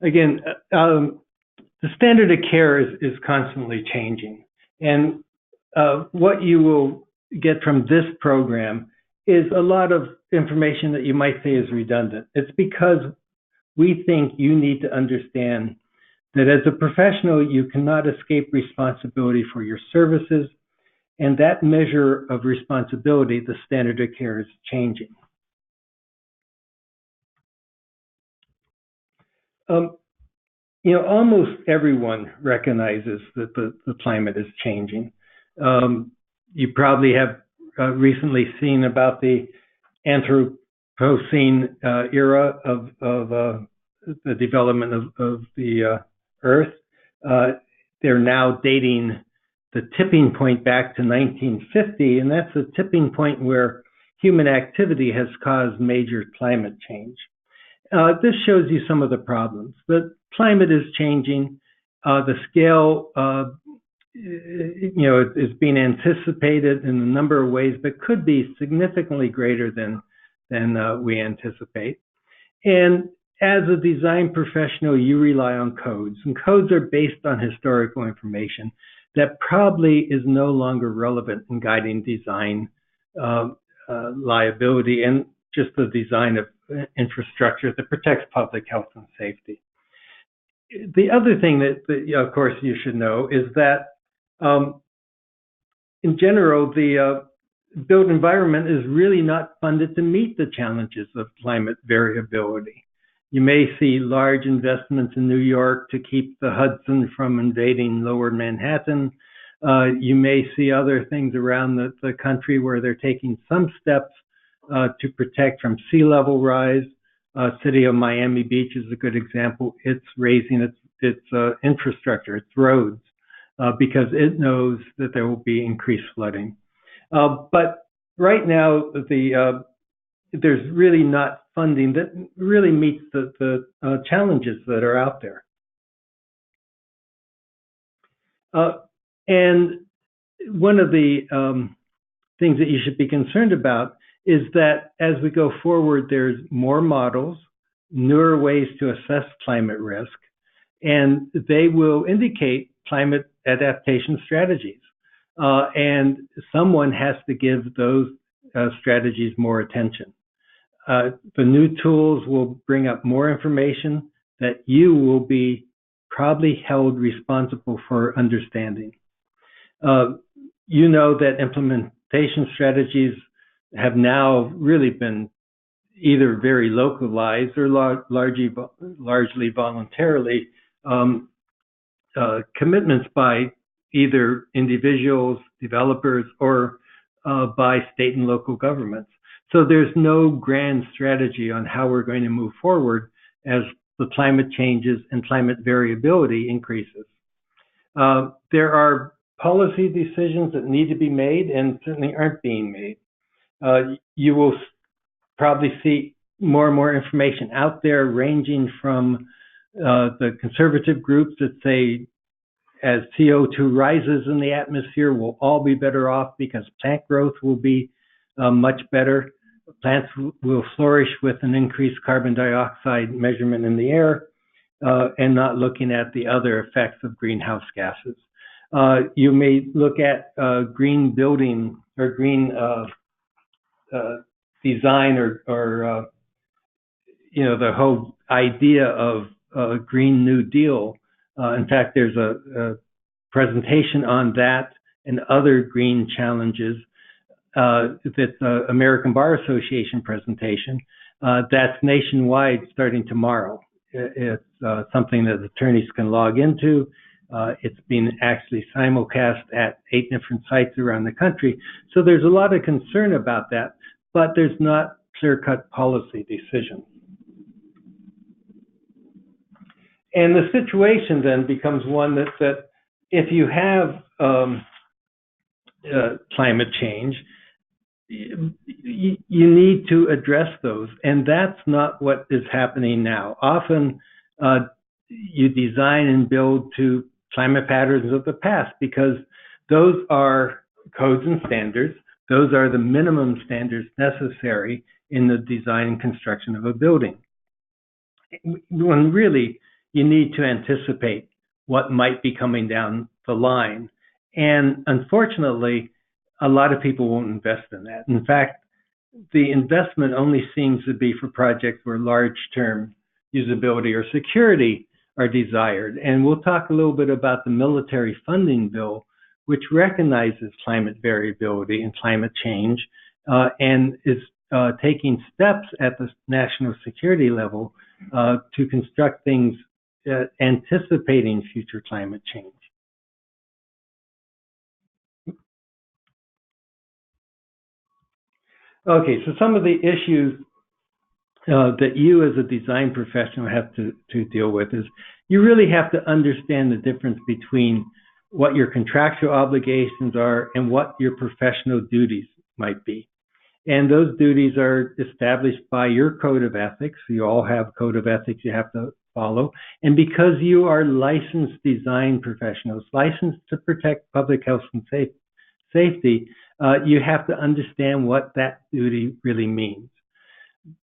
again, the standard of care is constantly changing. And what you will get from this program is a lot of information that you might say is redundant. It's because we think you need to understand that as a professional, you cannot escape responsibility for your services. And that measure of responsibility, the standard of care, is changing. Almost everyone recognizes that the climate is changing. You probably have recently seen about the Anthropocene era of the development of the Earth. They're now dating the tipping point back to 1950, and that's a tipping point where human activity has caused major climate change. This shows you some of the problems. The climate is changing. The scale, is being anticipated in a number of ways, but could be significantly greater than we anticipate. And as a design professional, you rely on codes, and codes are based on historical information that probably is no longer relevant in guiding design liability and just the design of infrastructure that protects public health and safety. The other thing that of course, you should know is that in general, the built environment is really not funded to meet the challenges of climate variability. You may see large investments in New York to keep the Hudson from invading lower Manhattan. You may see other things around the country where they're taking some steps to protect from sea level rise. City of Miami Beach is a good example. It's raising its infrastructure, its roads, because it knows that there will be increased flooding. But right now, there's really not funding that really meets the challenges that are out there. And one of the things that you should be concerned about is that as we go forward, there's more models, newer ways to assess climate risk, and they will indicate climate adaptation strategies. And someone has to give those strategies more attention. The new tools will bring up more information that you will be probably held responsible for understanding. You know that implementation strategies have now really been either very localized or largely voluntarily commitments by either individuals, developers, or by state and local governments. So there's no grand strategy on how we're going to move forward as the climate changes and climate variability increases. There are policy decisions that need to be made and certainly aren't being made. You will probably see more and more information out there ranging from the conservative groups that say as CO2 rises in the atmosphere, we'll all be better off because plant growth will be much better. Plants will flourish with an increased carbon dioxide measurement in the air and not looking at the other effects of greenhouse gases. You may look at green building or green design or the whole idea of a Green New Deal. In fact, there's a presentation on that and other green challenges that's the American Bar Association presentation. That's nationwide starting tomorrow. It's something that attorneys can log into. It's been actually simulcast at 8 different sites around the country. So there's a lot of concern about that, but there's not clear-cut policy decisions. And the situation then becomes one that if you have climate change, you need to address those. And that's not what is happening now. Often you design and build to climate patterns of the past because those are codes and standards. Those are the minimum standards necessary in the design and construction of a building. When really, you need to anticipate what might be coming down the line. And unfortunately, a lot of people won't invest in that. In fact, the investment only seems to be for projects where large-term usability or security are desired. And we'll talk a little bit about the military funding bill, which recognizes climate variability and climate change, and is taking steps at the national security level to construct things anticipating future climate change. Okay, so some of the issues that you as a design professional have to deal with is you really have to understand the difference between what your contractual obligations are and what your professional duties might be. And those duties are established by your code of ethics. You all have code of ethics you have to follow. And because you are licensed design professionals, licensed to protect public health and safety, you have to understand what that duty really means.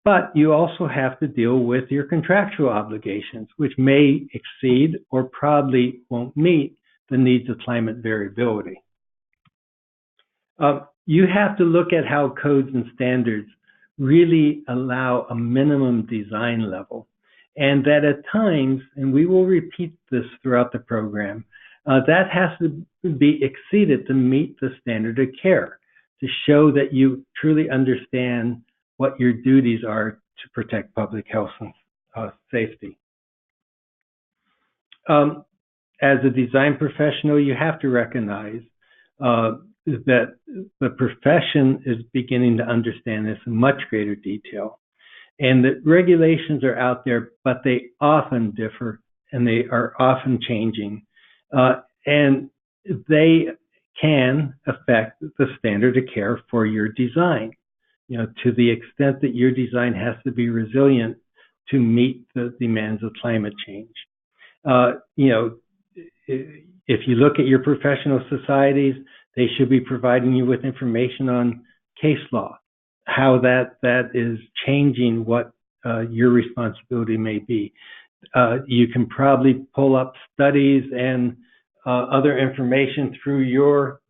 But you also have to deal with your contractual obligations, which may exceed or probably won't meet the needs of climate variability. You have to look at how codes and standards really allow a minimum design level, and that at times, and we will repeat this throughout the program, that has to be exceeded to meet the standard of care, to show that you truly understand what your duties are to protect public health and safety. As a design professional, you have to recognize that the profession is beginning to understand this in much greater detail, and that regulations are out there, but they often differ and they are often changing, and they can affect the standard of care for your design. You know, to the extent that your design has to be resilient to meet the demands of climate change. You know, if you look at your professional societies, they should be providing you with information on case law, how that is changing what your responsibility may be. You can probably pull up studies and other information through your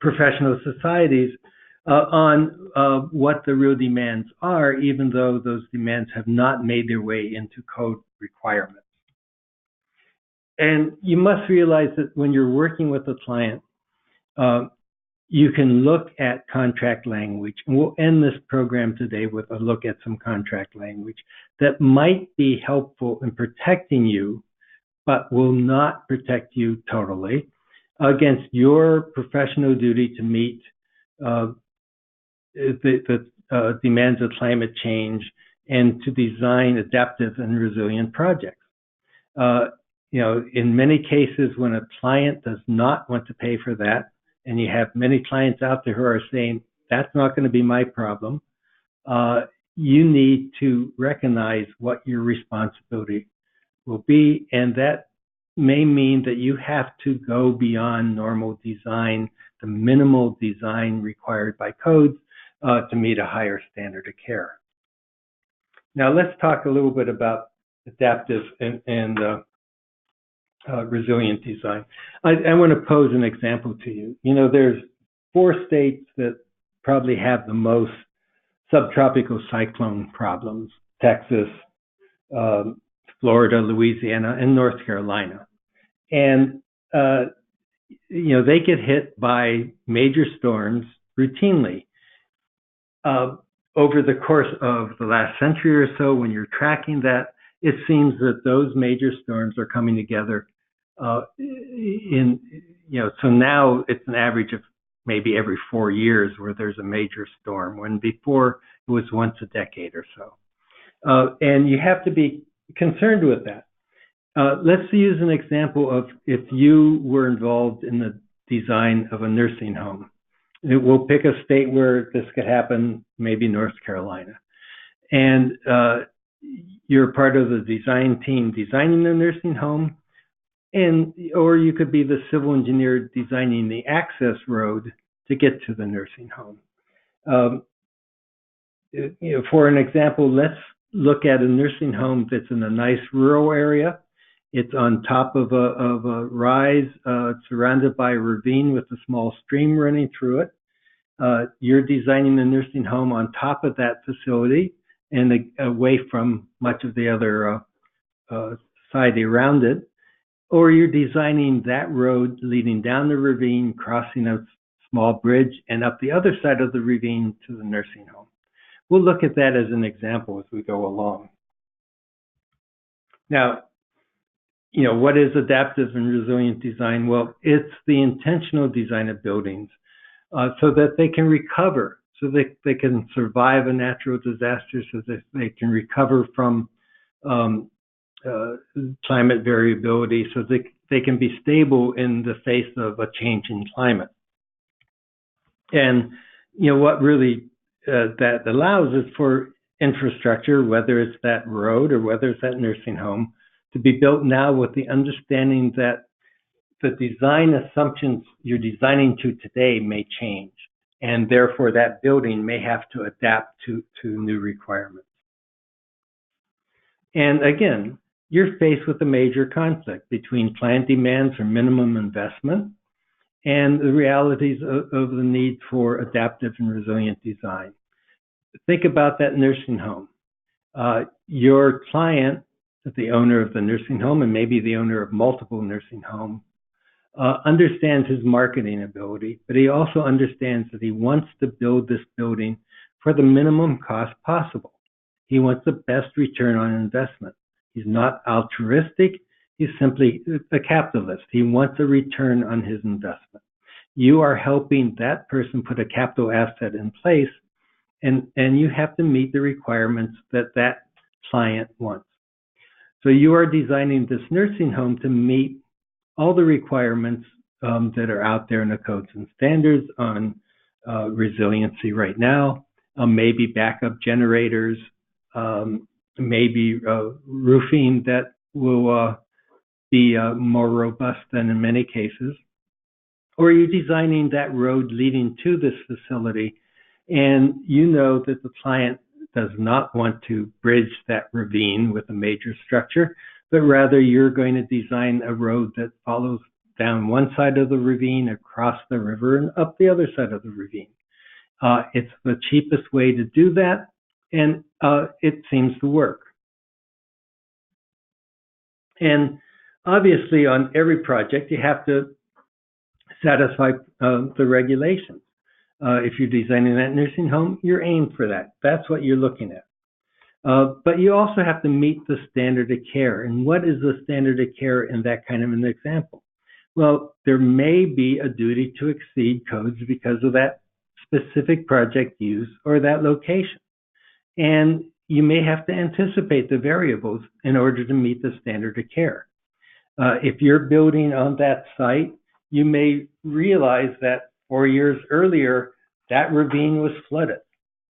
professional societies on what the real demands are, even though those demands have not made their way into code requirements. And you must realize that when you're working with a client, you can look at contract language, and we'll end this program today with a look at some contract language that might be helpful in protecting you, but will not protect you totally against your professional duty to meet the demands of climate change and to design adaptive and resilient projects. You know, in many cases, when a client does not want to pay for that, and you have many clients out there who are saying, that's not going to be my problem, you need to recognize what your responsibility will be, and that may mean that you have to go beyond normal design, the minimal design required by codes, to meet a higher standard of care. Now let's talk a little bit about adaptive and resilient design. I want to pose an example to you. You know, there's 4 states that probably have the most subtropical cyclone problems: Texas, Florida, Louisiana, and North Carolina. And, you know, they get hit by major storms routinely. Over the course of the last century or so, when you're tracking that, it seems that those major storms are coming together so now it's an average of maybe every 4 years where there's a major storm, when before it was once a decade or so. And you have to be concerned with that. Let's use an example of if you were involved in the design of a nursing home. We'll pick a state where this could happen, maybe North Carolina. And you're part of the design team designing the nursing home, or you could be the civil engineer designing the access road to get to the nursing home. For an example, let's look at a nursing home that's in a nice rural area, It's on top of a rise, surrounded by a ravine with a surrounded by a ravine with a small stream running through it. You're designing the nursing home on top of that facility and away from much of the other society around it. Or you're designing that road leading down the ravine, crossing a small bridge, and up the other side of the ravine to the nursing home. We'll look at that as an example as we go along. Now, what is adaptive and resilient design? Well, it's the intentional design of buildings so that they can recover, so that they can survive a natural disaster, so that they can recover from climate variability, so that they can be stable in the face of a change in climate. And what really that allows is for infrastructure, whether it's that road or whether it's that nursing home, to be built now with the understanding that the design assumptions you're designing to today may change, and therefore that building may have to adapt to new requirements. And again, you're faced with a major conflict between client demands for minimum investment and the realities of the need for adaptive and resilient design. Think about that nursing home. Your client, the owner of the nursing home, and maybe the owner of multiple nursing homes, understands his marketing ability, but he also understands that he wants to build this building for the minimum cost possible. He wants the best return on investment. He's not altruistic. He's simply a capitalist. He wants a return on his investment. You are helping that person put a capital asset in place, and you have to meet the requirements that client wants. So you are designing this nursing home to meet all the requirements that are out there in the codes and standards on resiliency right now, maybe backup generators, maybe roofing that will be more robust than in many cases. Or you're designing that road leading to this facility, and you know that the client does not want to bridge that ravine with a major structure, but rather you're going to design a road that follows down one side of the ravine, across the river, and up the other side of the ravine. It's the cheapest way to do that, and it seems to work. And obviously, on every project, you have to satisfy the regulations. If you're designing that nursing home, you're aimed for that. That's what you're looking at. But you also have to meet the standard of care. And what is the standard of care in that kind of an example? Well, there may be a duty to exceed codes because of that specific project use or that location. And you may have to anticipate the variables in order to meet the standard of care. If you're building on that site, you may realize that 4 years earlier, that ravine was flooded.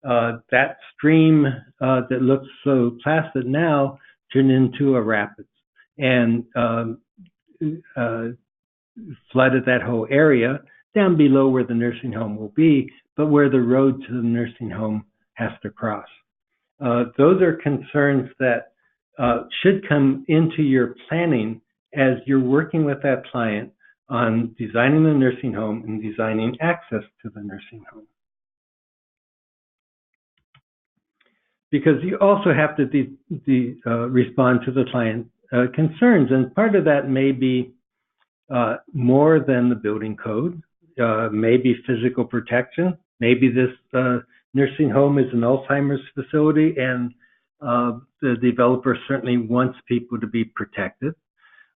That stream that looks so placid now turned into a rapids and flooded that whole area down below where the nursing home will be, but where the road to the nursing home has to cross. Those are concerns that should come into your planning as you're working with that client on designing the nursing home and designing access to the nursing home. Because you also have to respond to the client concerns, and part of that may be more than the building code, maybe physical protection, maybe this nursing home is an Alzheimer's facility and the developer certainly wants people to be protected.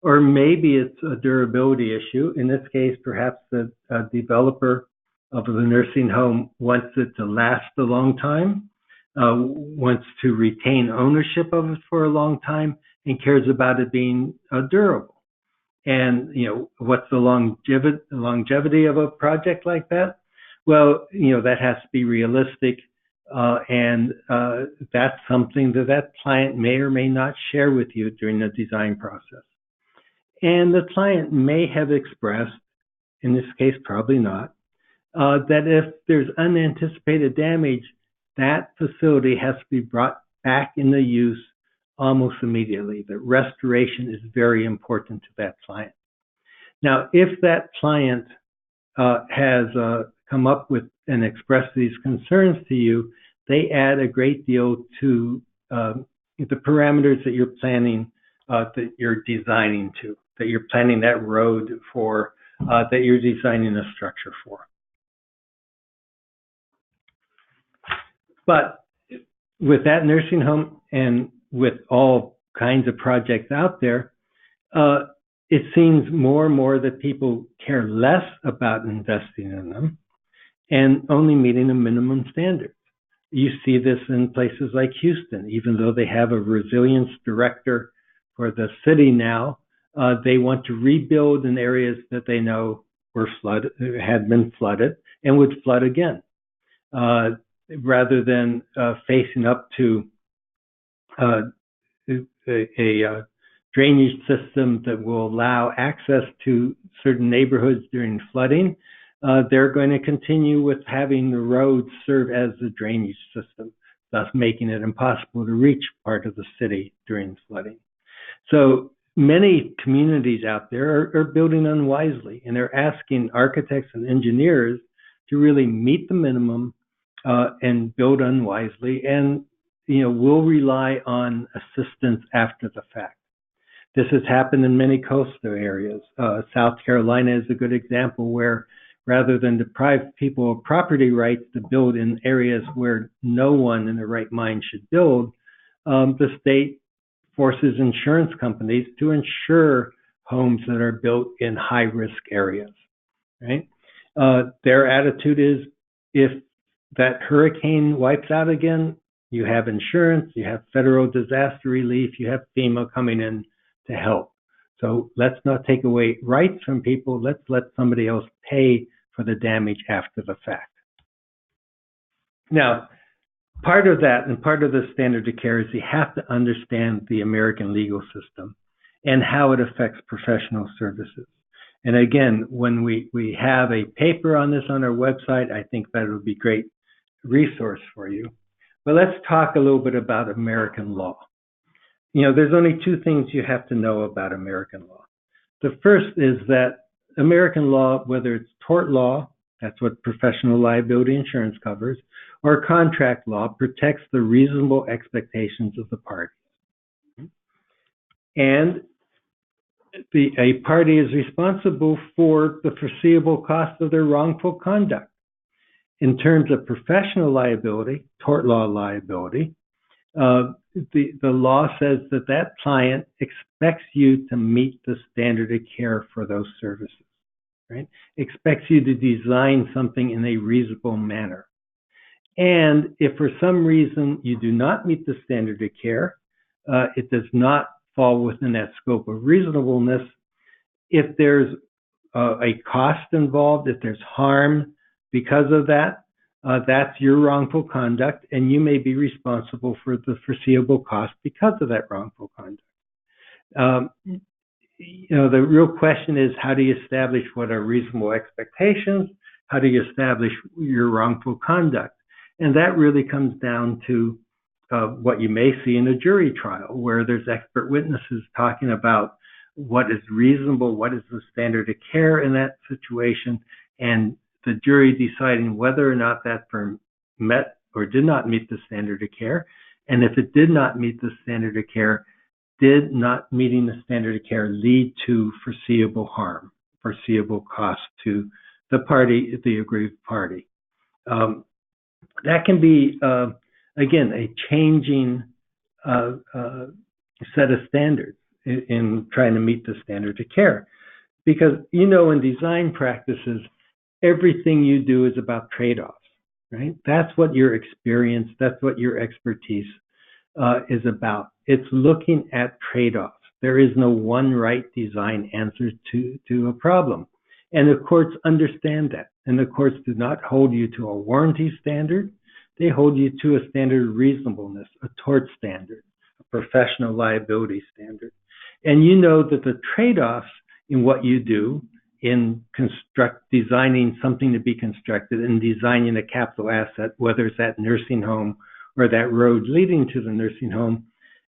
Or maybe it's a durability issue. In this case, perhaps the developer of the nursing home wants it to last a long time, wants to retain ownership of it for a long time, and cares about it being durable. And what's the longevity of a project like that? Well, that has to be realistic, and that's something that client may or may not share with you during the design process. And the client may have expressed, in this case probably not, that if there's unanticipated damage, that facility has to be brought back into use almost immediately that restoration is very important to that client. Now, if that client has come up with and expressed these concerns to you, they add a great deal to the parameters that you're planning, that you're designing to, that you're planning that road for, that you're designing a structure for. But with that nursing home and with all kinds of projects out there, it seems more and more that people care less about investing in them and only meeting a minimum standard. You see this in places like Houston. Even though they have a resilience director for the city now, they want to rebuild in areas that they know were flooded, had been flooded, and would flood again, rather than facing up to a drainage system that will allow access to certain neighborhoods during flooding. They're going to continue with having the roads serve as the drainage system, thus making it impossible to reach part of the city during flooding. So many communities out there are building unwisely, and they're asking architects and engineers to really meet the minimum and build unwisely, and will rely on assistance after the fact. This has happened in many coastal areas. South Carolina is a good example where rather than deprive people of property rights to build in areas where no one in their right mind should build, the state forces insurance companies to insure homes that are built in high-risk areas, right? Their attitude is, if that hurricane wipes out again, you have insurance, you have federal disaster relief, you have FEMA coming in to help. So let's not take away rights from people. Let's let somebody else pay for the damage after the fact. Now, part of that and part of the standard of care is you have to understand the American legal system and how it affects professional services. And again, when we have a paper on this on our website, I think that would be a great resource for you. But let's talk a little bit about American law. There's only two things you have to know about American law. The first is that American law, whether it's tort law, that's what professional liability insurance covers, or contract law, protects the reasonable expectations of the parties. And a party is responsible for the foreseeable cost of their wrongful conduct. In terms of professional liability, tort law liability, the law says that client expects you to meet the standard of care for those services, right? Expects you to design something in a reasonable manner. And if for some reason you do not meet the standard of care, it does not fall within that scope of reasonableness. If there's a cost involved, if there's harm because of that, that's your wrongful conduct, and you may be responsible for the foreseeable cost because of that wrongful conduct. The real question is, how do you establish what are reasonable expectations? How do you establish your wrongful conduct? And that really comes down to what you may see in a jury trial, where there's expert witnesses talking about what is reasonable, what is the standard of care in that situation, and the jury deciding whether or not that firm met or did not meet the standard of care. And if it did not meet the standard of care, did not meeting the standard of care lead to foreseeable harm, foreseeable cost to the party, the aggrieved party. That can be, again, a changing set of standards in trying to meet the standard of care. Because, in design practices, everything you do is about trade-offs, right? That's what your experience, that's what your expertise is about. It's looking at trade-offs. There is no one right design answer to a problem. And the courts understand that. And the courts do not hold you to a warranty standard. They hold you to a standard of reasonableness, a tort standard, a professional liability standard. And you know that the trade-offs in what you do in designing something to be constructed and designing a capital asset, whether it's that nursing home or that road leading to the nursing home,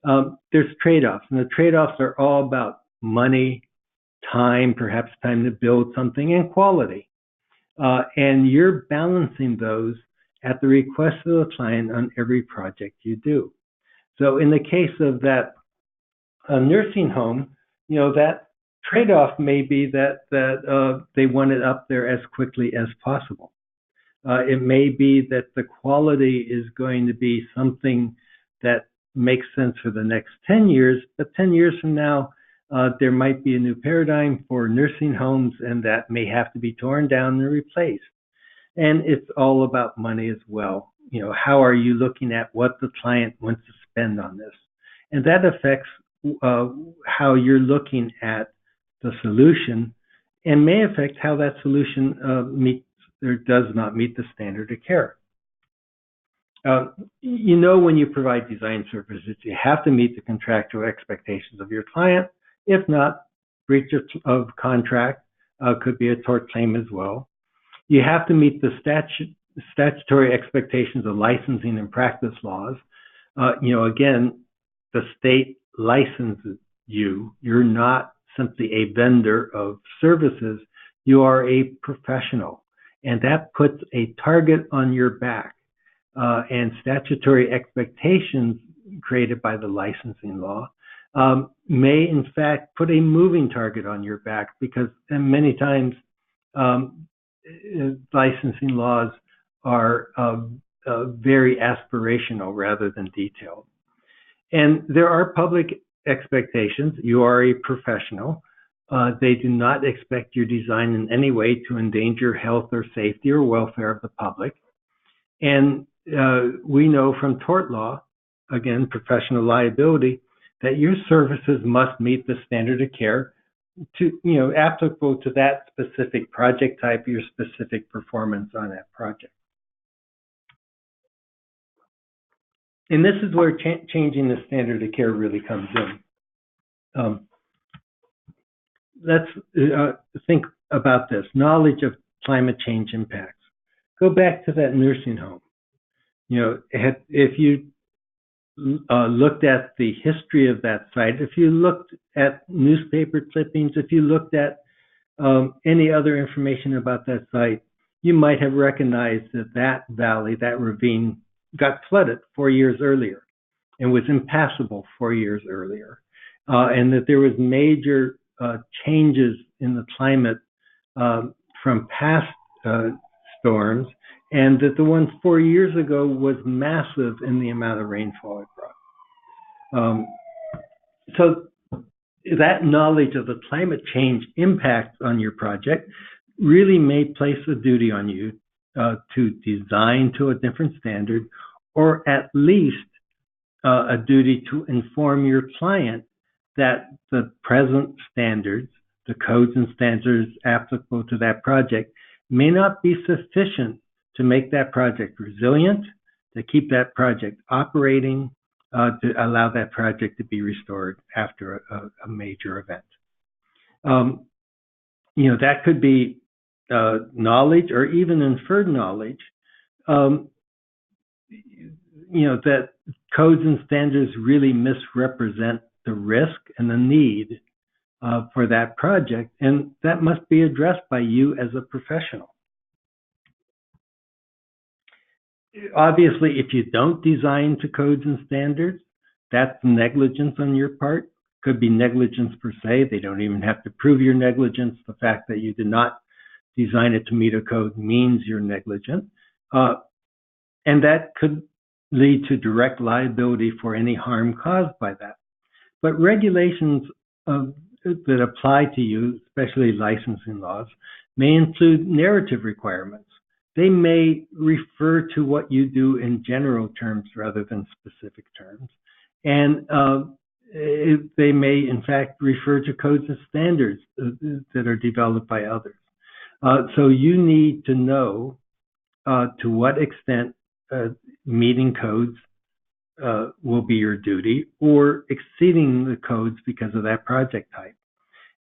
there's trade-offs, and the trade-offs are all about money, time, perhaps time to build something, and quality. And you're balancing those at the request of the client on every project you do. So in the case of that nursing home, that trade-off may be that they want it up there as quickly as possible. It may be that the quality is going to be something that makes sense for the next 10 years, but 10 years from now, there might be a new paradigm for nursing homes, and that may have to be torn down and replaced. And it's all about money as well. How are you looking at what the client wants to spend on this? And that affects how you're looking at the solution, and may affect how that solution meets or does not meet the standard of care. When you provide design services, you have to meet the contractual expectations of your client. If not, breach of contract could be a tort claim as well. You have to meet the statutory expectations of licensing and practice laws. Again, the state licenses you. You're not simply a vendor of services. You are a professional, and that puts a target on your back. And statutory expectations created by the licensing law may, in fact, put a moving target on your back, because many times licensing laws are very aspirational rather than detailed. And there are public expectations. You are a professional. They do not expect your design in any way to endanger health or safety or welfare of the public. And we know from tort law, again, professional liability, that your services must meet the standard of care applicable to that specific project type, your specific performance on that project. And this is where changing the standard of care really comes in. Let's think about this. Knowledge of climate change impacts. Go back to that nursing home. If you looked at the history of that site, if you looked at newspaper clippings, if you looked at any other information about that site, you might have recognized that valley, that ravine, got flooded 4 years earlier and was impassable 4 years earlier, and that there was major changes in the climate from past storms, and that the one 4 years ago was massive in the amount of rainfall it brought. So that knowledge of the climate change impact on your project really may place a duty on you to design to a different standard, or at least a duty to inform your client that the present standards, the codes and standards applicable to that project, may not be sufficient to make that project resilient, to keep that project operating, to allow that project to be restored after a major event. That could be knowledge or even inferred knowledge, that codes and standards really misrepresent the risk and the need for that project, and that must be addressed by you as a professional. Obviously, if you don't design to codes and standards, that's negligence on your part. Could be negligence per se. They don't even have to prove your negligence. The fact that you did not design it to meet a code means you're negligent. And that could lead to direct liability for any harm caused by that. But regulations that apply to you, especially licensing laws, may include narrative requirements. They may refer to what you do in general terms rather than specific terms. And they may, in fact, refer to codes and standards that are developed by others. So you need to know to what extent meeting codes will be your duty, or exceeding the codes because of that project type.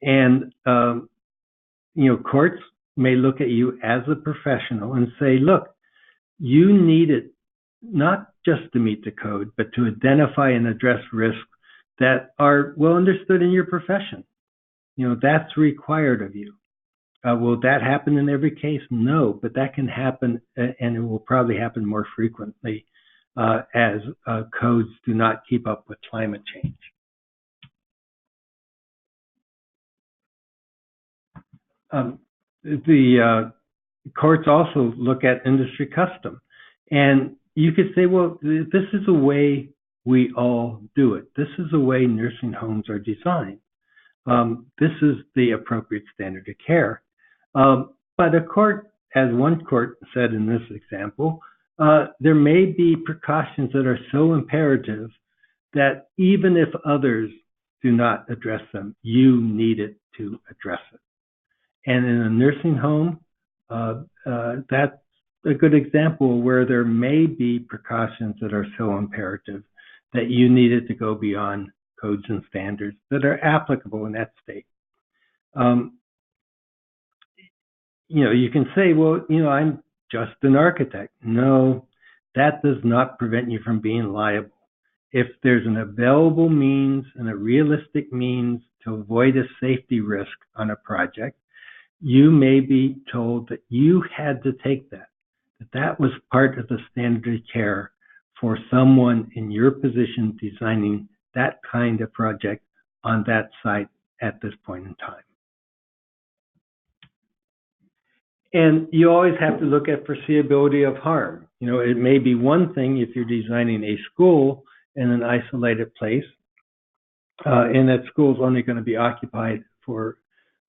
And, courts may look at you as a professional and say, look, you needed not just to meet the code, but to identify and address risks that are well understood in your profession. That's required of you. Will that happen in every case? No, but that can happen, and it will probably happen more frequently as codes do not keep up with climate change. The courts also look at industry custom, and you could say, well, this is a way we all do it. This is the way nursing homes are designed. This is the appropriate standard of care. But a court, as one court said in this example, there may be precautions that are so imperative that even if others do not address them, you need it to address it. And in a nursing home, that's a good example where there may be precautions that are so imperative that you needed to go beyond codes and standards that are applicable in that state. You can say, well, I'm just an architect. No, that does not prevent you from being liable. If there's an available means and a realistic means to avoid a safety risk on a project, you may be told that you had to take that was part of the standard of care for someone in your position designing that kind of project on that site at this point in time. And you always have to look at foreseeability of harm. It may be one thing if you're designing a school in an isolated place, and that school is only going to be occupied for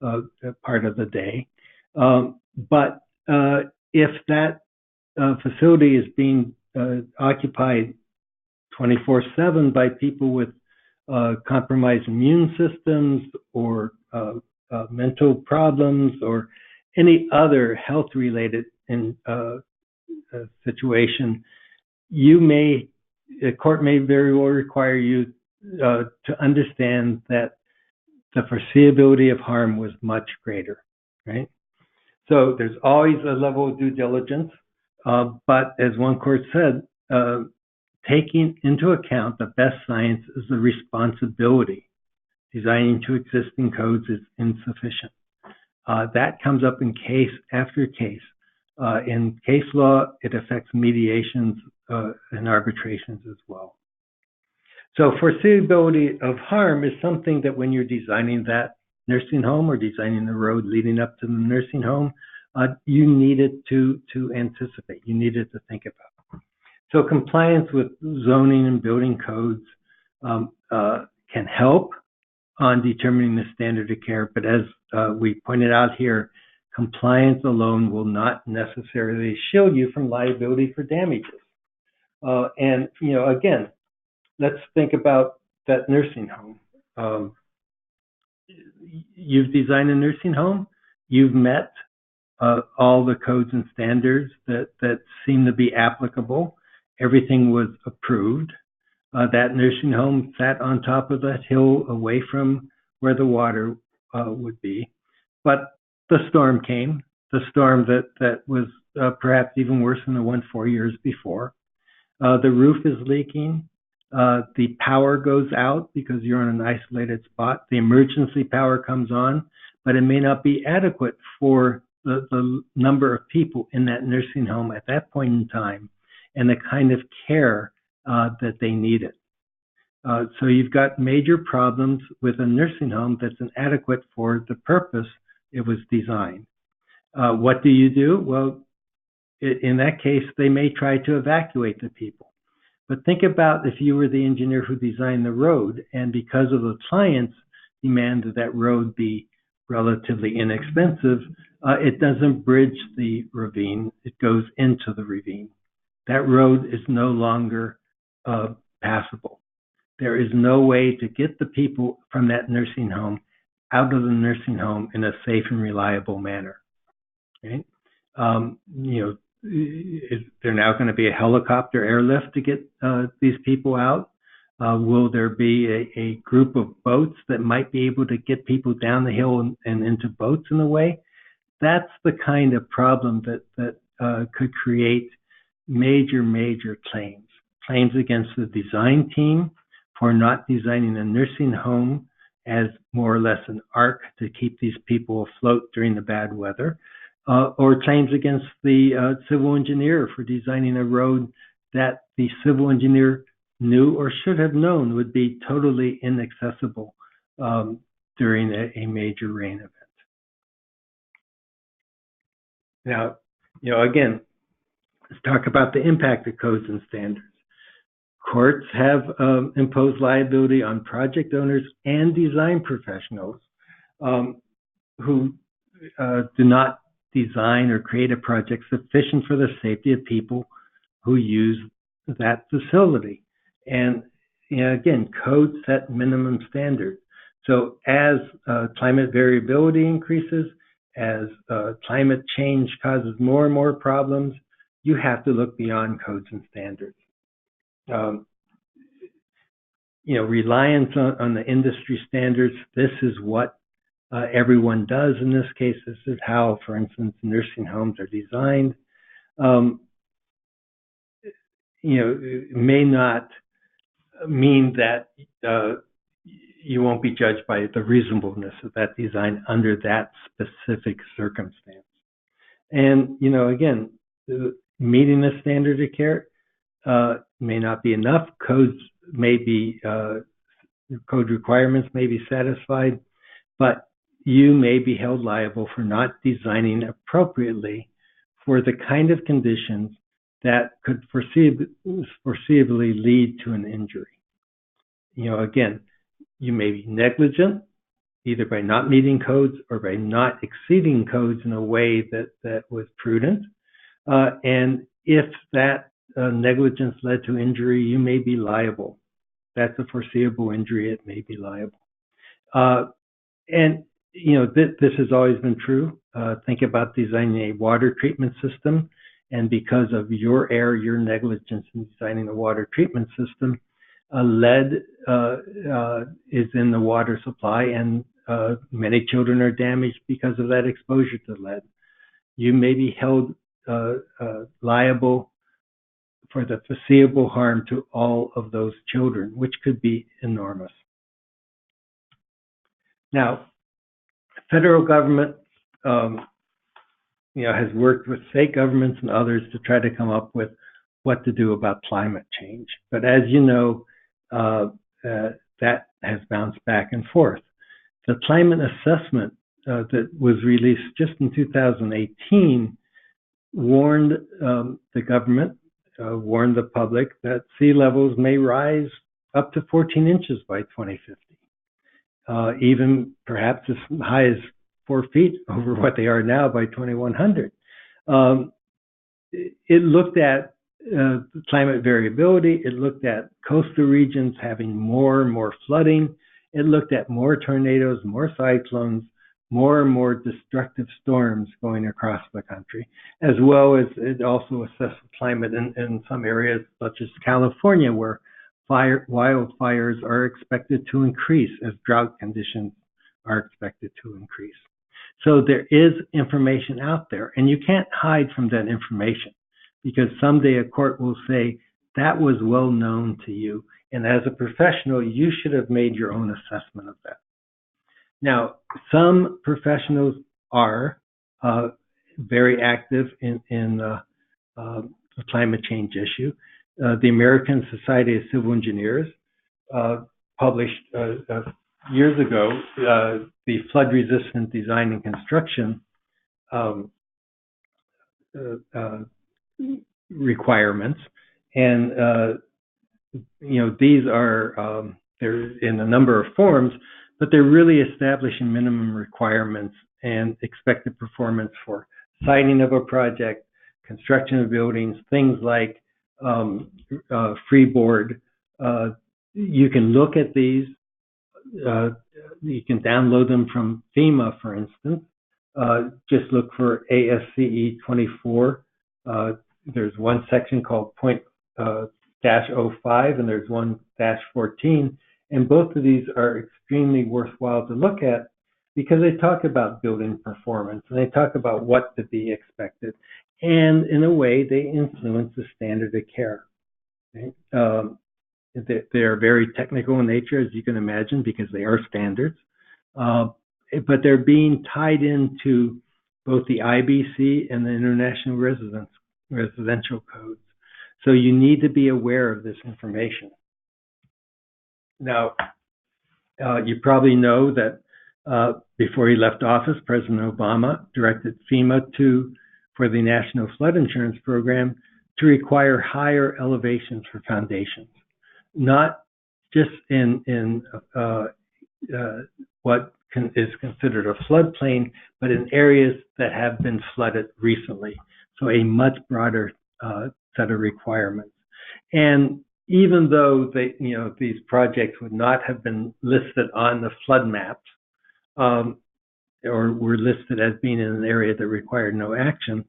a part of the day. But if that facility is being occupied 24/7 by people with compromised immune systems or mental problems or any other health-related situation, a court may very well require you to understand that the foreseeability of harm was much greater, right? So there's always a level of due diligence, but as one court said, taking into account the best science is the responsibility. Designing to existing codes is insufficient. That comes up in case after case. In case law, it affects mediations and arbitrations as well. So foreseeability of harm is something that when you're designing that nursing home or designing the road leading up to the nursing home, you needed to anticipate, you needed to think about. So compliance with zoning and building codes can help on determining the standard of care, but as we pointed out here, compliance alone will not necessarily shield you from liability for damages. And again, let's think about that nursing home. You've designed a nursing home, you've met all the codes and standards that seem to be applicable. Everything was approved. That nursing home sat on top of that hill away from where the water would be. But the storm came, the storm that was perhaps even worse than the one 4 years before. The roof is leaking. The power goes out because you're on an isolated spot. The emergency power comes on, but it may not be adequate for the number of people in that nursing home at that point in time and the kind of care that they needed. So you've got major problems with a nursing home that's inadequate for the purpose it was designed. What do? Well, in that case, they may try to evacuate the people. But think about if you were the engineer who designed the road, and because of the client's demand that that road be relatively inexpensive, it doesn't bridge the ravine, it goes into the ravine. That road is no longer passable. There is no way to get the people from that nursing home out of the nursing home in a safe and reliable manner. Right? Is there now going to be a helicopter airlift to get these people out? Will there be a group of boats that might be able to get people down the hill and into boats in a way? That's the kind of problem that could create major claims. Claims against the design team for not designing a nursing home as more or less an ark to keep these people afloat during the bad weather, or claims against the civil engineer for designing a road that the civil engineer knew or should have known would be totally inaccessible during a major rain event. Now, again, let's talk about the impact of codes and standards. Courts have imposed liability on project owners and design professionals who do not design or create a project sufficient for the safety of people who use that facility. And again, codes set minimum standards. So as climate variability increases, as climate change causes more and more problems, you have to look beyond codes and standards. Reliance on the industry standards, this is what everyone does in this case. This is how, for instance, nursing homes are designed. It may not mean that you won't be judged by the reasonableness of that design under that specific circumstance. And, again, meeting the standard of care may not be enough. Code requirements may be satisfied, but you may be held liable for not designing appropriately for the kind of conditions that could foreseeably lead to an injury. Again, you may be negligent, either by not meeting codes or by not exceeding codes in a way that was prudent. And if that negligence led to injury, you may be liable. That's a foreseeable injury. It may be liable. And this has always been true. Think about designing a water treatment system, and because of your error, your negligence in designing a water treatment system, lead is in the water supply, and many children are damaged because of that exposure to lead. You may be held liable for the foreseeable harm to all of those children, which could be enormous. Now, the federal government has worked with state governments and others to try to come up with what to do about climate change. But as you know, that has bounced back and forth. The climate assessment that was released just in 2018 warned the government, warned the public that sea levels may rise up to 14 inches by 2050, even perhaps as high as 4 feet over what they are now by 2100. It looked at climate variability. It looked at coastal regions having more and more flooding. It looked at more tornadoes, more cyclones, more and more destructive storms going across the country, as well as it also assessed climate in some areas such as California, where wildfires are expected to increase as drought conditions are expected to increase. So there is information out there, and you can't hide from that information, because someday a court will say that was well known to you, and as a professional, you should have made your own assessment of that. Now, some professionals are very active in the climate change issue. The American Society of Civil Engineers published years ago the flood-resistant design and construction requirements, and these are they're in a number of forms, but they're really establishing minimum requirements and expected performance for siting of a project, construction of buildings, things like freeboard. You can look at these. You can download them from FEMA, for instance. Just look for ASCE 24. There's one section called .-05, and there's one -14. And both of these are extremely worthwhile to look at, because they talk about building performance, and they talk about what to be expected. and in a way, they influence the standard of care. Right? They are very technical in nature, as you can imagine, because they are standards, but they're being tied into both the IBC and the International Residential Codes. So you need to be aware of this information. Now, you probably know that before he left office, President Obama directed FEMA for the National Flood Insurance Program to require higher elevations for foundations, not just in what is considered a floodplain, but in areas that have been flooded recently. So a much broader set of requirements. And even though these projects would not have been listed on the flood maps, or were listed as being in an area that required no action,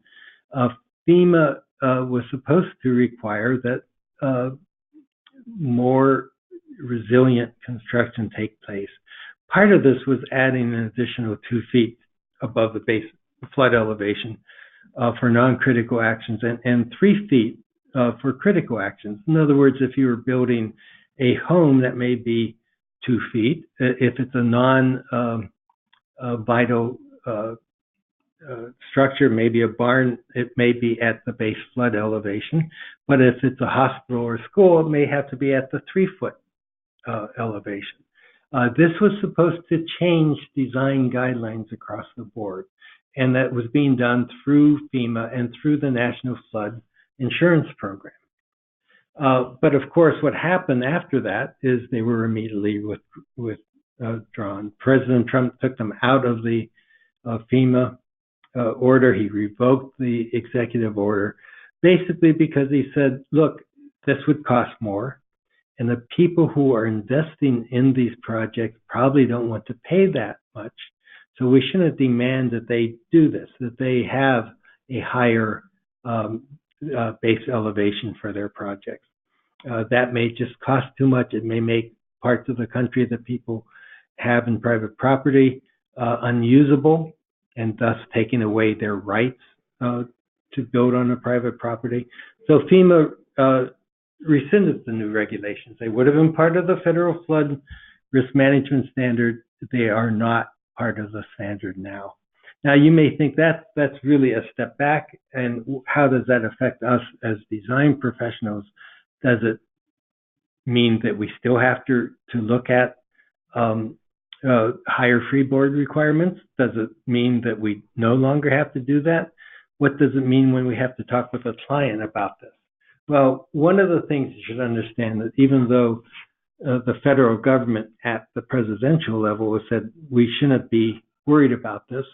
FEMA was supposed to require that more resilient construction take place. Part of this was adding an additional 2 feet above the base flood elevation for non-critical actions, and 3 feet for critical actions. In other words, if you were building a home that may be 2 feet, if it's a non-vital structure, maybe a barn, it may be at the base flood elevation. But if it's a hospital or school, it may have to be at the 3-foot elevation. This was supposed to change design guidelines across the board, and that was being done through FEMA and through the National Flood Insurance Program. But of course, what happened after that is they were immediately withdrawn. President Trump took them out of the FEMA order. He revoked the executive order, basically because he said, look, this would cost more, and the people who are investing in these projects probably don't want to pay that much. So we shouldn't demand that they do this, that they have a higher base elevation for their projects. That may just cost too much. It may make parts of the country that people have in private property unusable, and thus taking away their rights to build on a private property. So FEMA rescinded the new regulations. They would have been part of the federal flood risk management standard. They are not part of the standard now. Now, you may think that's really a step back, and how does that affect us as design professionals? Does it mean that we still have to look at higher freeboard requirements? Does it mean that we no longer have to do that? What does it mean when we have to talk with a client about this? Well, one of the things you should understand that even though the federal government at the presidential level has said we shouldn't be worried about this,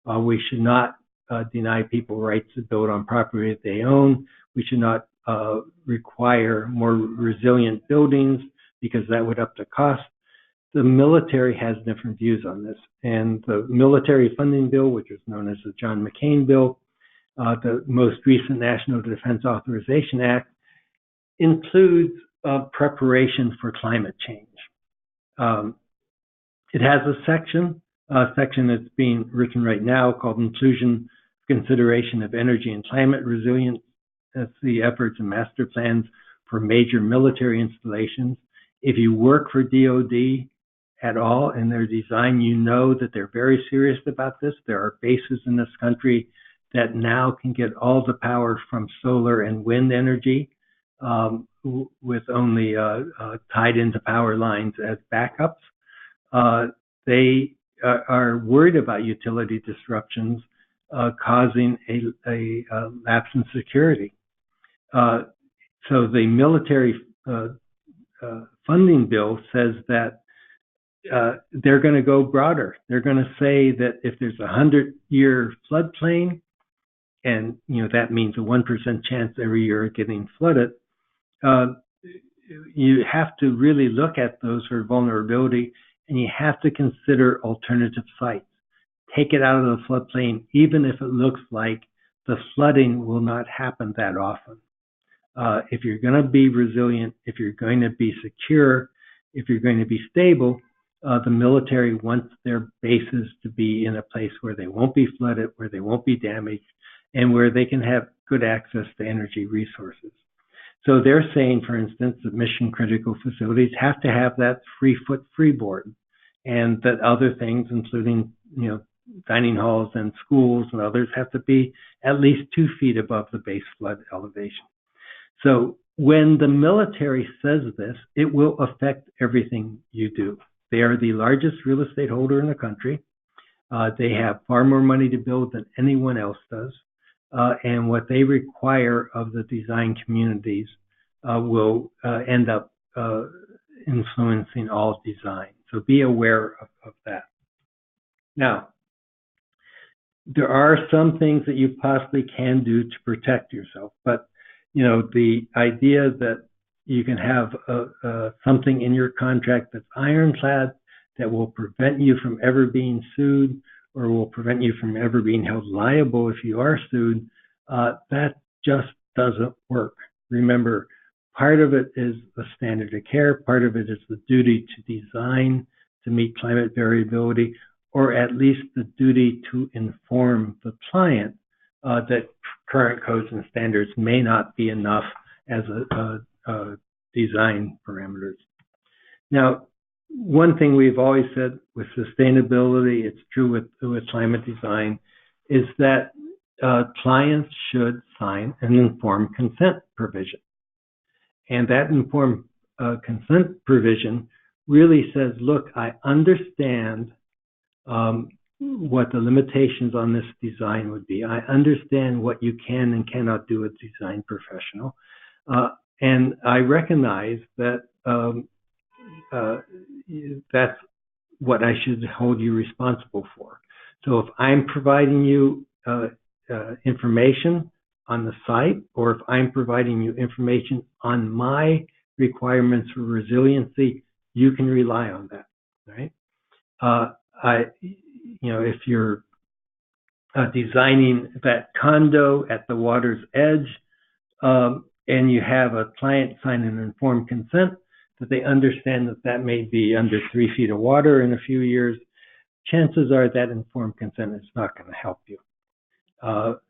we should not deny people rights to build on property that they own. We should not require more resilient buildings because that would up the cost. The military has different views on this. And the military funding bill, which is known as the John McCain bill, the most recent National Defense Authorization Act, includes preparation for climate change. It has a section that's being written right now called Inclusion Consideration of Energy and Climate Resilience. That's the efforts and master plans for major military installations. If you work for DoD at all in their design, you know that they're very serious about this. There are bases in this country that now can get all the power from solar and wind energy with only tied into power lines as backups. They are worried about utility disruptions causing a lapse in security. So the military funding bill says that they're going to go broader. They're going to say that if there's a 100-year floodplain, and that means a 1% chance every year of getting flooded, you have to really look at those for vulnerability, and you have to consider alternative sites. Take it out of the floodplain, even if it looks like the flooding will not happen that often. If you're going to be resilient, if you're going to be secure, if you're going to be stable, the military wants their bases to be in a place where they won't be flooded, where they won't be damaged, and where they can have good access to energy resources. So they're saying, for instance, that mission critical facilities have to have that 3-foot freeboard, and that other things, including, dining halls and schools and others, have to be at least 2 feet above the base flood elevation. So when the military says this, it will affect everything you do. They are the largest real estate holder in the country. They have far more money to build than anyone else does. And what they require of the design communities will end up influencing all design. So be aware of that. Now, there are some things that you possibly can do to protect yourself, but the idea that you can have something in your contract that's ironclad that will prevent you from ever being sued, or will prevent you from ever being held liable if you are sued, that just doesn't work. Remember, part of it is the standard of care, part of it is the duty to design to meet climate variability, or at least the duty to inform the client that current codes and standards may not be enough as a design parameters. Now, one thing we've always said with sustainability, it's true with climate design, is that clients should sign an informed consent provision. And that informed consent provision really says, look, I understand what the limitations on this design would be. I understand what you can and cannot do as a design professional. And I recognize that that's what I should hold you responsible for. So if I'm providing you information on the site, or if I'm providing you information on my requirements for resiliency, you can rely on that, right? If you're designing that condo at the water's edge, and you have a client sign an informed consent that they understand that may be under 3 feet of water in a few years, chances are that informed consent is not going to help you,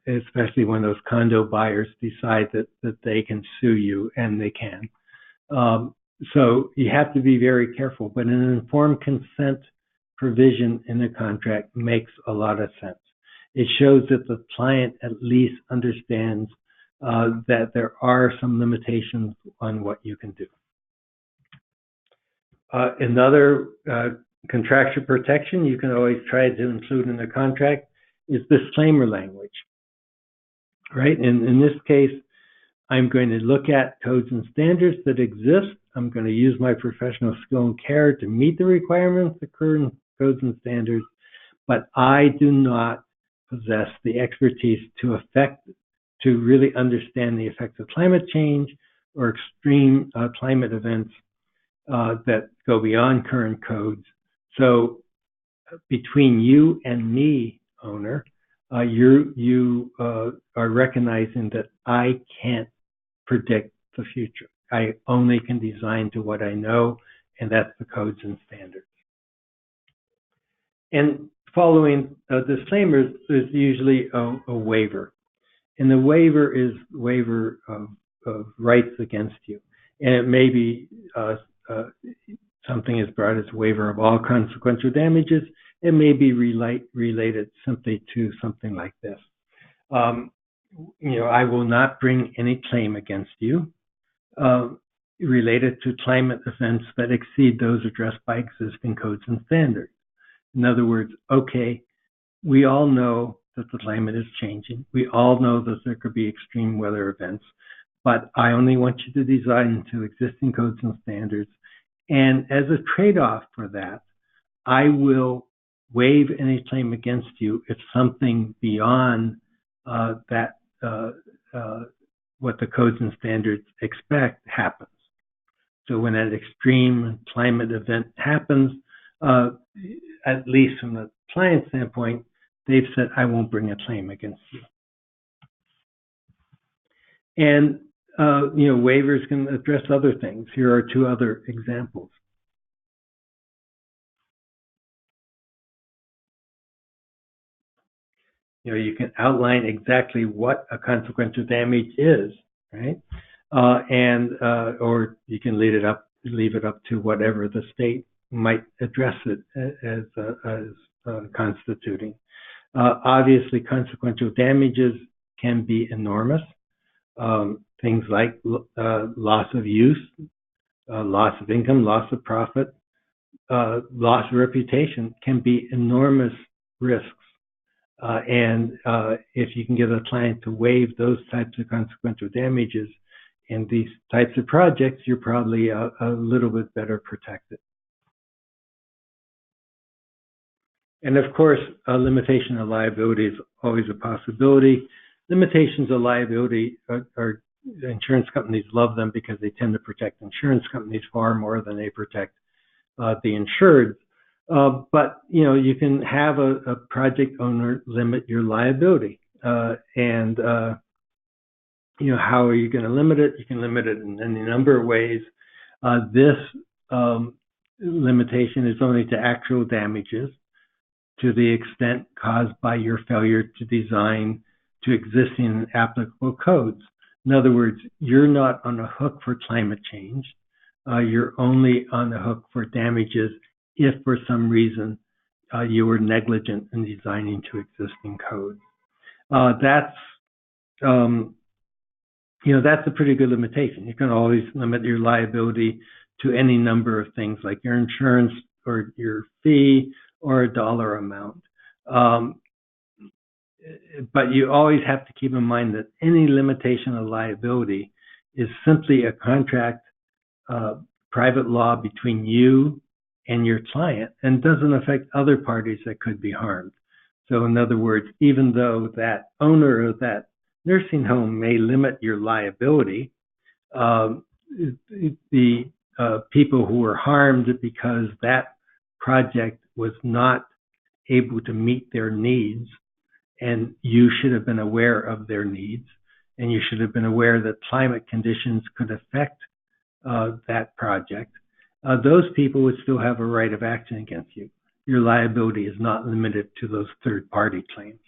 especially when those condo buyers decide that they can sue you, and they can. So you have to be very careful, but an informed consent provision in the contract makes a lot of sense. It shows that the client at least understands that there are some limitations on what you can do. Another contractual protection you can always try to include in the contract is disclaimer language, right? And in this case, I'm going to look at codes and standards that exist. I'm going to use my professional skill and care to meet the requirements of current codes and standards, but I do not possess the expertise to really understand the effects of climate change or extreme climate events that go beyond current codes. So between you and me, owner, you are recognizing that I can't predict the future. I only can design to what I know, and that's the codes and standards. And following disclaimers, there's usually a waiver. And the waiver is waiver of rights against you. And it may be something is brought as waiver of all consequential damages. It may be related simply to something like this. I will not bring any claim against you related to climate events that exceed those addressed by existing codes and standards. In other words, okay, we all know that the climate is changing. We all know that there could be extreme weather events, but I only want you to design to existing codes and standards. And as a trade-off for that, I will waive any claim against you if something beyond what the codes and standards expect happens. So when an extreme climate event happens, at least from the client standpoint, they've said, I won't bring a claim against you. And, waivers can address other things. Here are 2 other examples. You can outline exactly what a consequential damage is, right? Or you can leave it up to whatever the state might address it as constituting. Obviously, consequential damages can be enormous. Things like loss of use, loss of income, loss of profit, loss of reputation can be enormous risks. And if you can get a client to waive those types of consequential damages in these types of projects, you're probably a little bit better protected. And of course, a limitation of liability is always a possibility. Limitations of liability are insurance companies love them because they tend to protect insurance companies far more than they protect the insured. But you can have a project owner limit your liability, and how are you going to limit it? You can limit it in any number of ways. This limitation is only to actual damages to the extent caused by your failure to design to existing and applicable codes. In other words, you're not on the hook for climate change. You're only on the hook for damages if for some reason you were negligent in designing to existing codes. That's a pretty good limitation. You can always limit your liability to any number of things like your insurance or your fee or a dollar amount. But you always have to keep in mind that any limitation of liability is simply a contract, private law between you and your client, and doesn't affect other parties that could be harmed. So in other words, even though that owner of that nursing home may limit your liability, the people who were harmed because that project was not able to meet their needs, and you should have been aware of their needs, and you should have been aware that climate conditions could affect that project, those people would still have a right of action against you. Your liability is not limited to those third-party claims.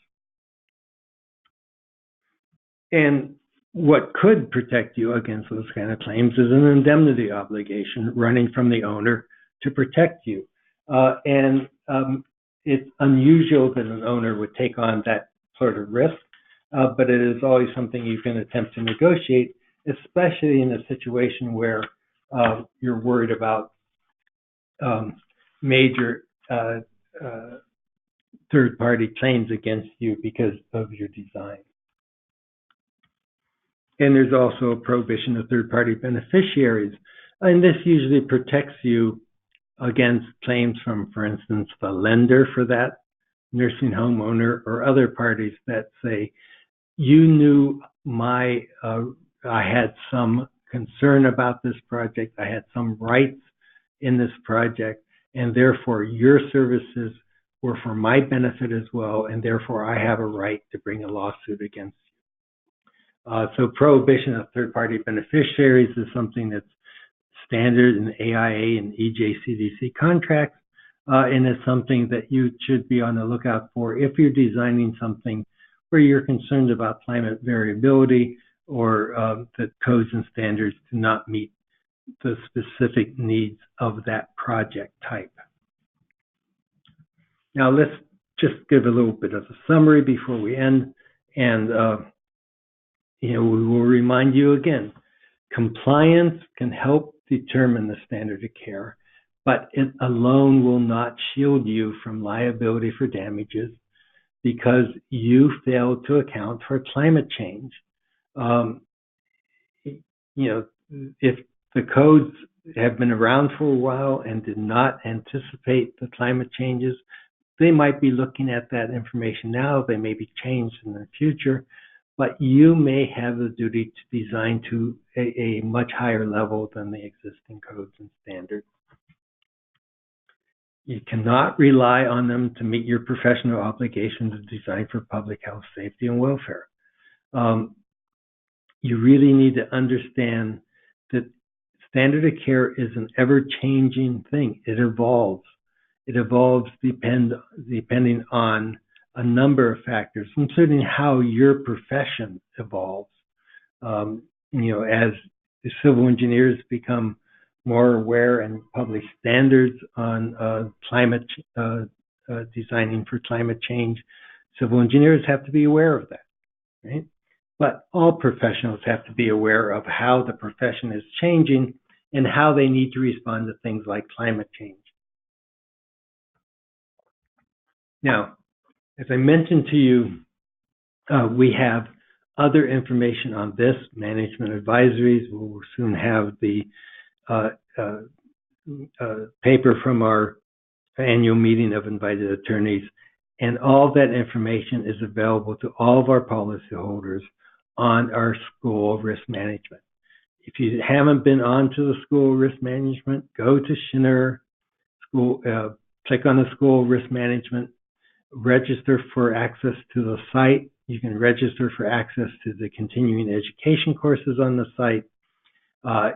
And what could protect you against those kind of claims is an indemnity obligation running from the owner to protect you. It's unusual that an owner would take on that sort of risk, but it is always something you can attempt to negotiate, especially in a situation where you're worried about major third-party claims against you because of your design. And there's also a prohibition of third-party beneficiaries. And this usually protects you against claims from, for instance, the lender for that nursing home owner or other parties that say, you knew I had some concern about this project, I had some rights in this project, and therefore your services were for my benefit as well, and therefore I have a right to bring a lawsuit against you. So prohibition of third-party beneficiaries is something that's standard in AIA and EJCDC contracts, and it's something that you should be on the lookout for if you're designing something where you're concerned about climate variability or that codes and standards do not meet the specific needs of that project type. Now let's just give a little bit of a summary before we end, and we will remind you again, compliance can help determine the standard of care, but it alone will not shield you from liability for damages because you failed to account for climate change. If the codes have been around for a while and did not anticipate the climate changes, they might be looking at that information now. They may be changed in the future, but you may have the duty to design to a much higher level than the existing codes and standards. You cannot rely on them to meet your professional obligations to design for public health, safety, and welfare. You really need to understand that standard of care is an ever-changing thing. It evolves. It evolves depending on a number of factors, including how your profession evolves. As civil engineers become more aware and publish standards on climate designing for climate change, civil engineers have to be aware of that, right? But all professionals have to be aware of how the profession is changing and how they need to respond to things like climate change. Now, as I mentioned to you, we have other information on this, management advisories. We'll soon have the paper from our annual meeting of invited attorneys, and all that information is available to all of our policyholders on our School of Risk Management. If you haven't been on to the School of Risk Management, go to Schnur School, click on the School of Risk Management, register for access to the site. You can register for access to the continuing education courses on the site.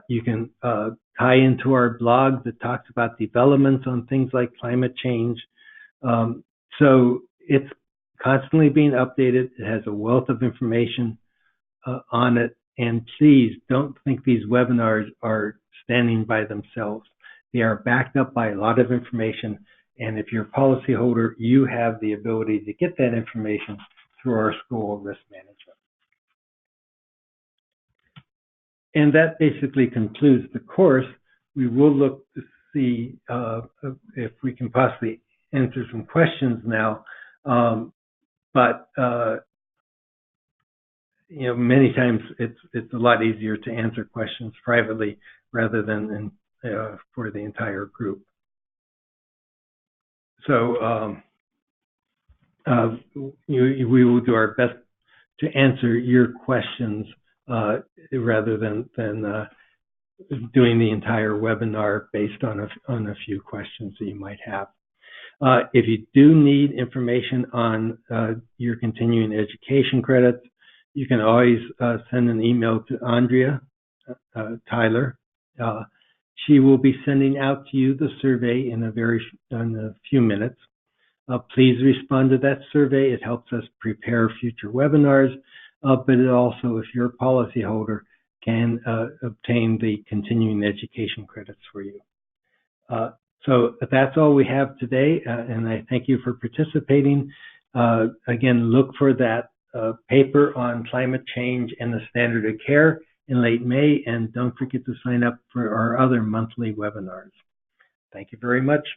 You can tie into our blog that talks about developments on things like climate change. So it's constantly being updated. It has a wealth of information on it. And please don't think these webinars are standing by themselves. They are backed up by a lot of information. And if you're a policyholder, you have the ability to get that information through our School of Risk Management. And that basically concludes the course. We will look to see if we can possibly answer some questions now. Many times it's a lot easier to answer questions privately rather than for the entire group. So we will do our best to answer your questions rather than doing the entire webinar based on a few questions that you might have. If you do need information on your continuing education credits, you can always send an email to Andrea Tyler. She will be sending out to you the survey in a few minutes. Please respond to that survey. It helps us prepare future webinars, but it also, if you're a policyholder, can obtain the continuing education credits for you. So that's all we have today, and I thank you for participating. Again, look for that paper on climate change and the standard of care in late May, and don't forget to sign up for our other monthly webinars. Thank you very much.